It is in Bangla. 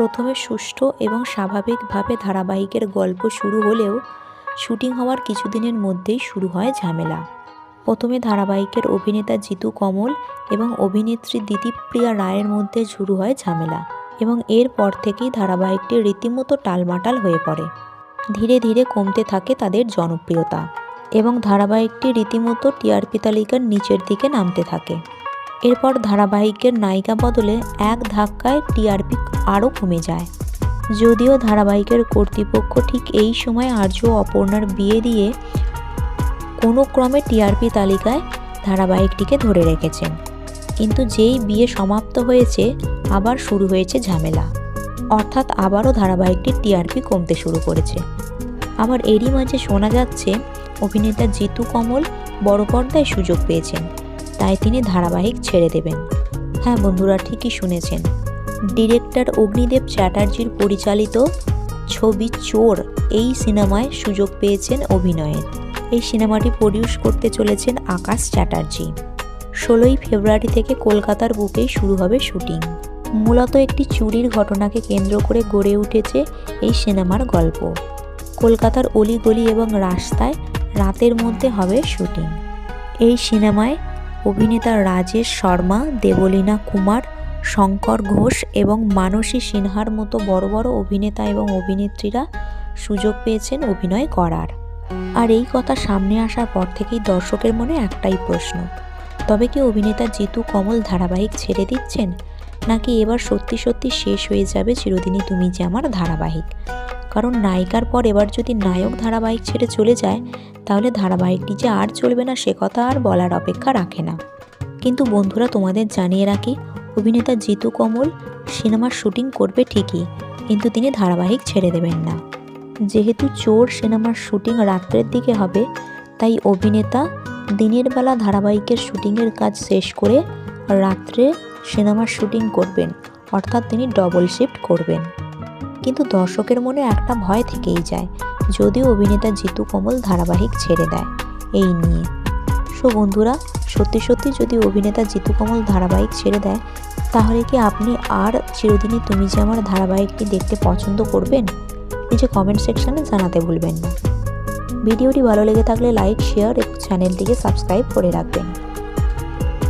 প্রথমে সুষ্ঠু এবং স্বাভাবিকভাবে ধারাবাহিকের গল্প শুরু হলেও শুটিং হওয়ার কিছুদিনের মধ্যেই শুরু হয় ঝামেলা। প্রথমে ধারাবাহিকের অভিনেতা জিতু কমল এবং অভিনেত্রী দিতিপ্রিয়া রায়ের মধ্যে শুরু হয় ঝামেলা এবং এরপর থেকেই ধারাবাহিকটি রীতিমতো টালমাটাল হয়ে পড়ে। ধীরে ধীরে কমতে থাকে তাদের জনপ্রিয়তা এবং ধারাবাহিকটি রীতিমতো টিআরপি তালিকার নিচের দিকে নামতে থাকে। এরপর ধারাবাহিকের নায়িকা বদলে এক ধাক্কায় টিআরপি আরও কমে যায়। যদিও ধারাবাহিকের কর্তৃপক্ষ ঠিক এই সময় আর্য ও অপর্ণার বিয়ে দিয়ে কোনো ক্রমে টিআরপি তালিকায় ধারাবাহিকটিকে ধরে রেখেছেন, কিন্তু যেই বিয়ে সমাপ্ত হয়েছে আবার শুরু হয়েছে ঝামেলা, অর্থাৎ আবারও ধারাবাহিকটির টিআরপি কমতে শুরু করেছে। আবার এরই মাঝে শোনা যাচ্ছে অভিনেতা জিতু কমল বড় পর্দায় সুযোগ পেয়েছেন, তাই তিনি ধারাবাহিক ছেড়ে দেবেন। হ্যাঁ বন্ধুরা, ঠিকই শুনেছেন, ডিরেক্টর অগ্নিদেব চ্যাটার্জির পরিচালিত ছবি চোর এই সিনেমায় সুযোগ পেয়েছেন অভিনয়ের। এই সিনেমাটি প্রডিউস করতে চলেছেন আকাশ চ্যাটার্জি। 16ই ফেব্রুয়ারি থেকে কলকাতার বুকেই শুরু হবে শুটিং। মূলত একটি চুরির ঘটনাকে কেন্দ্র করে গড়ে উঠেছে এই সিনেমার গল্প। কলকাতার অলিগলি এবং রাস্তায় রাতের মধ্যে হবে শুটিং। এই সিনেমায় অভিনেতা রাজেশ শর্মা, দেবলীনা কুমার, শঙ্কর ঘোষ এবং মানসী সিনহার মতো বড় বড় অভিনেতা এবং অভিনেত্রীরা সুযোগ পেয়েছেন অভিনয় করার। আর এই কথা সামনে আসার পর থেকেই দর্শকের মনে একটাই প্রশ্ন, তবে কি অভিনেতা জিতু কমল ধারাবাহিক ছেড়ে দিচ্ছেন, নাকি এবার সত্যি সত্যি শেষ হয়ে যাবে চিরদিনই তুমি যে আমার ধারাবাহিক? কারণ নায়িকার পর এবার যদি নায়ক ধারাবাহিক ছেড়ে চলে যায়, তাহলে ধারাবাহিকটি যে আর চলবে না সে কথা আর বলার অপেক্ষা রাখে না। কিন্তু বন্ধুরা, তোমাদের জানিয়ে রাখি, অভিনেতা জিতু কমল সিনেমার শুটিং করবে ঠিকই, কিন্তু তিনি ধারাবাহিক ছেড়ে দেবেন না। যেহেতু চোর সিনেমার শুটিং রাত্রের দিকে হবে, তাই অভিনেতা দিনের বেলা ধারাবাহিকের শুটিংয়ের কাজ শেষ করে রাত্রে সিনেমার শুটিং করবেন, অর্থাৎ তিনি ডবল শিফট করবেন। কিন্তু দর্শকের মনে একটা ভয় থেকেই যায়, যদিও অভিনেতা জিতু কমল ধারাবাহিক ছেড়ে দেয় এই নিয়ে। সো বন্ধুরা, সত্যি সত্যি যদি অভিনেতা জিতু কমল ধারাবাহিক ছেড়ে দেয়, তাহলে কি আপনি আর চিরদিনই তুমি যে আমার ধারাবাহিকটি দেখতে পছন্দ করবেন? নিচে কমেন্ট সেকশানে জানাতে ভুলবেন না। ভিডিওটি ভালো লেগে থাকলে লাইক, শেয়ার এবং চ্যানেলটিকে সাবস্ক্রাইব করে রাখবেন।